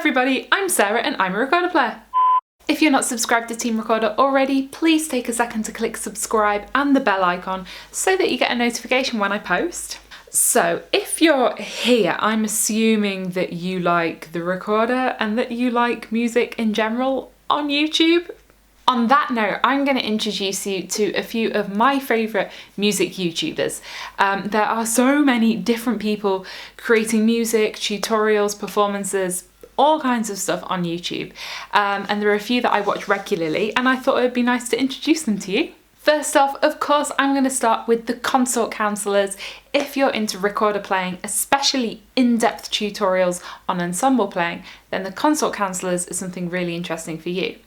everybody, I'm Sarah and I'm a recorder player. If you're not subscribed to Team Recorder already, please take a second to click subscribe and the bell icon so that you get a notification when I post. So if you're here, I'm assuming that you like the recorder and that you like music in general on YouTube. On that note, I'm going to introduce you to a few of my favourite music YouTubers. There are so many different people creating music, tutorials, performances, all kinds of stuff on YouTube. And there are a few that I watch regularly and I thought it would be nice to introduce them to you. First off, of course, I'm going to start with the Consort Counsellors. If you're into recorder playing, especially in-depth tutorials on ensemble playing, then the Consort Counsellors is something really interesting for you.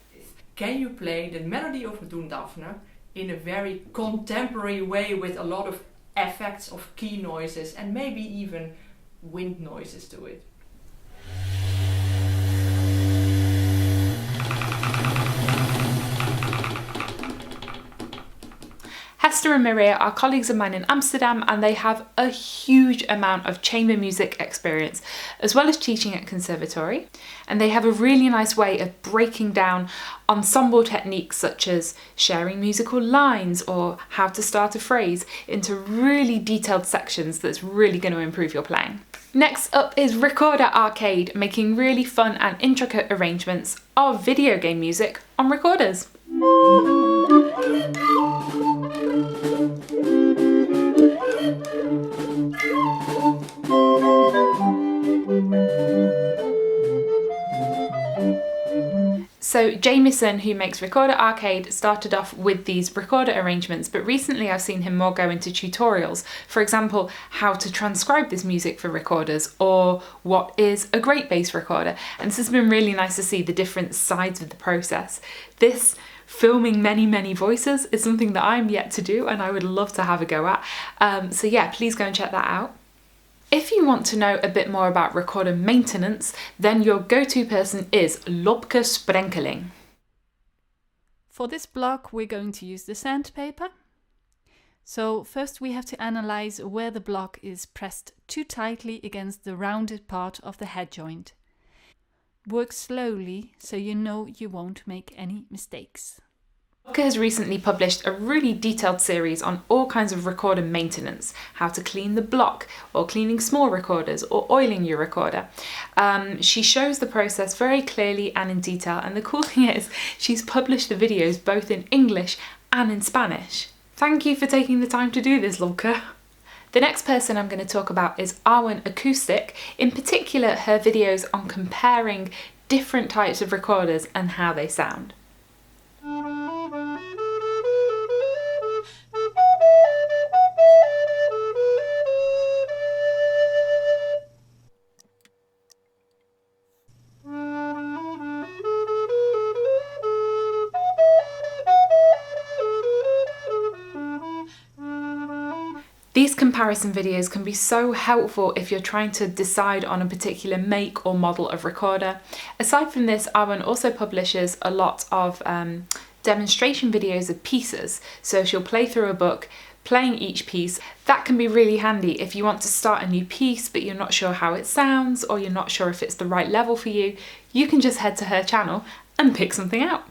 Can you play the melody of Daphne in a very contemporary way with a lot of effects of key noises and maybe even wind noises to it? Hester and Maria are colleagues of mine in Amsterdam and they have a huge amount of chamber music experience as well as teaching at conservatory, and they have a really nice way of breaking down ensemble techniques such as sharing musical lines or how to start a phrase into really detailed sections that's really going to improve your playing. Next up is Recorder Arcade, making really fun and intricate arrangements of video game music on recorders. So Jamieson, who makes Recorder Arcade, started off with these recorder arrangements, but recently I've seen him more go into tutorials. For example, how to transcribe this music for recorders, or what is a great bass recorder. And this has been really nice to see the different sides of the process. This filming many voices is something that I'm yet to do and I would love to have a go at. So yeah, please go and check that out. If you want to know a bit more about recorder maintenance, then your go-to person is Lobke Sprenkeling. For this block, we're going to use the sandpaper. So first we have to analyze where the block is pressed too tightly against the rounded part of the head joint. Work slowly so you know you won't make any mistakes. Lobke has recently published a really detailed series on all kinds of recorder maintenance, how to clean the block, or cleaning small recorders, or oiling your recorder. She shows the process very clearly and in detail, and the cool thing is she's published the videos both in English and in Spanish. Thank you for taking the time to do this, Lobke. The next person I'm going to talk about is Arwen Acoustic, in particular her videos on comparing different types of recorders and how they sound. These comparison videos can be so helpful if you're trying to decide on a particular make or model of recorder. Aside from this, Arwen also publishes a lot of demonstration videos of pieces. So she'll play through a book, playing each piece. That can be really handy if you want to start a new piece but you're not sure how it sounds or you're not sure if it's the right level for you. You can just head to her channel and pick something out.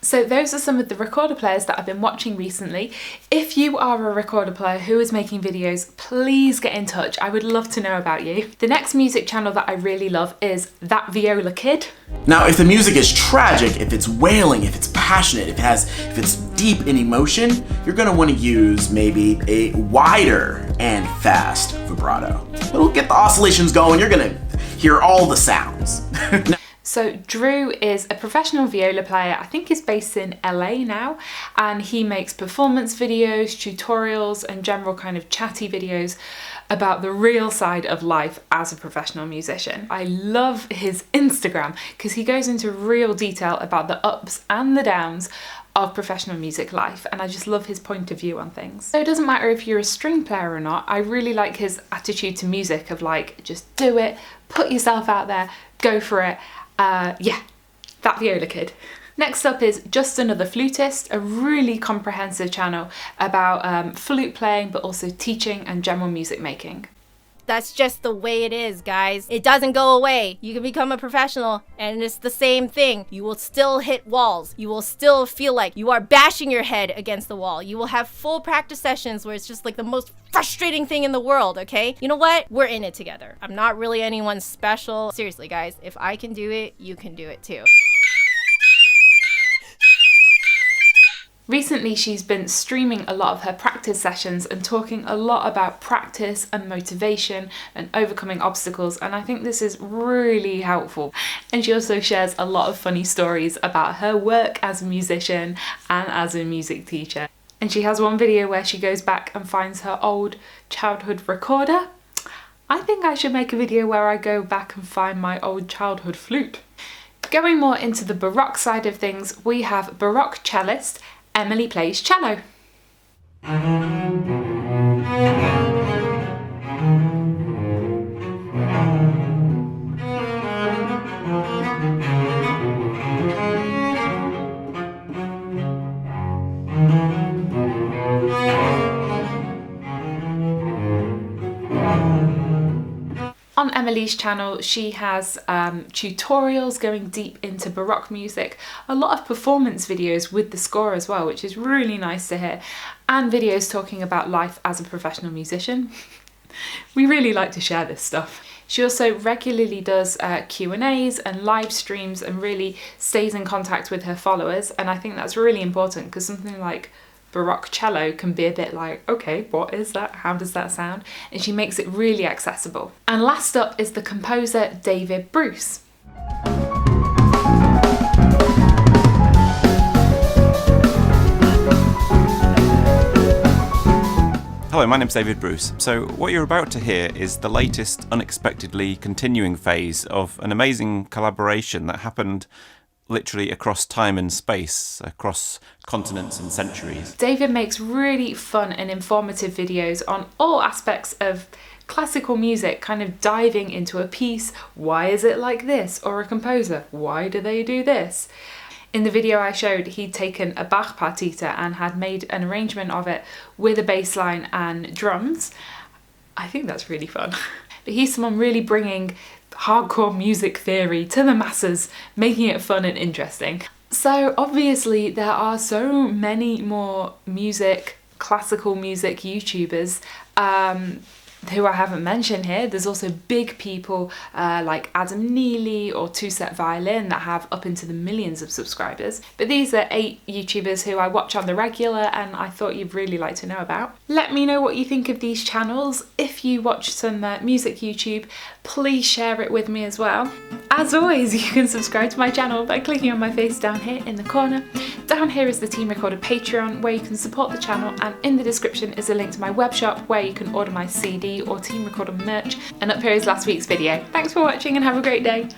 So those are some of the recorder players that I've been watching recently. If you are a recorder player who is making videos, please get in touch. I would love to know about you. The next music channel that I really love is That Viola Kid. Now, if the music is tragic, if it's wailing, if it's passionate, if it's deep in emotion, you're gonna want to use maybe a wider and fast vibrato. It'll get the oscillations going, you're gonna hear all the sounds. So Drew is a professional viola player. I think he's based in LA now, and he makes performance videos, tutorials, and general kind of chatty videos about the real side of life as a professional musician. I love his Instagram because he goes into real detail about the ups and the downs of professional music life, and I just love his point of view on things. So it doesn't matter if you're a string player or not, I really like his attitude to music of like, just do it, put yourself out there, go for it. Yeah, That Viola Kid. Next up is Just Another Flutist, a really comprehensive channel about flute playing but also teaching and general music making. That's just the way it is, guys. It doesn't go away. You can become a professional and it's the same thing. You will still hit walls. You will still feel like you are bashing your head against the wall. You will have full practice sessions where it's just like the most frustrating thing in the world, okay? You know what? We're in it together. I'm not really anyone special. Seriously, guys, if I can do it, you can do it too. Recently, she's been streaming a lot of her practice sessions and talking a lot about practice and motivation and overcoming obstacles, and I think this is really helpful. And she also shares a lot of funny stories about her work as a musician and as a music teacher. And she has one video where she goes back and finds her old childhood recorder. I think I should make a video where I go back and find my old childhood flute. Going more into the Baroque side of things, we have Baroque cellist Emily plays cello. On Emily's channel, she has tutorials going deep into Baroque music, a lot of performance videos with the score as well, which is really nice to hear, and videos talking about life as a professional musician. We really like to share this stuff. She also regularly does Q&As and live streams and really stays in contact with her followers, and I think that's really important because something like Baroque cello can be a bit like, okay, what is that? How does that sound? And she makes it really accessible. And last up is the composer David Bruce. Hello, my name's David Bruce. So what you're about to hear is the latest unexpectedly continuing phase of an amazing collaboration that happened literally across time and space, across continents and centuries. David makes really fun and informative videos on all aspects of classical music, kind of diving into a piece, why is it like this? Or a composer, why do they do this? In the video I showed, he'd taken a Bach partita and had made an arrangement of it with a bass line and drums. I think that's really fun. But he's someone really bringing hardcore music theory to the masses, making it fun and interesting. So obviously there are so many more classical music YouTubers who I haven't mentioned here. There's also big people like Adam Neely or Two Set Violin that have up into the millions of subscribers. But these are 8 YouTubers who I watch on the regular and I thought you'd really like to know about. Let me know what you think of these channels. If you watch some music YouTube, please share it with me as well. As always, you can subscribe to my channel by clicking on my face down here in the corner. Down here is the Team Recorder Patreon where you can support the channel, and in the description is a link to my web shop where you can order my CD or Team Recorder merch, and up here is last week's video. Thanks for watching and have a great day.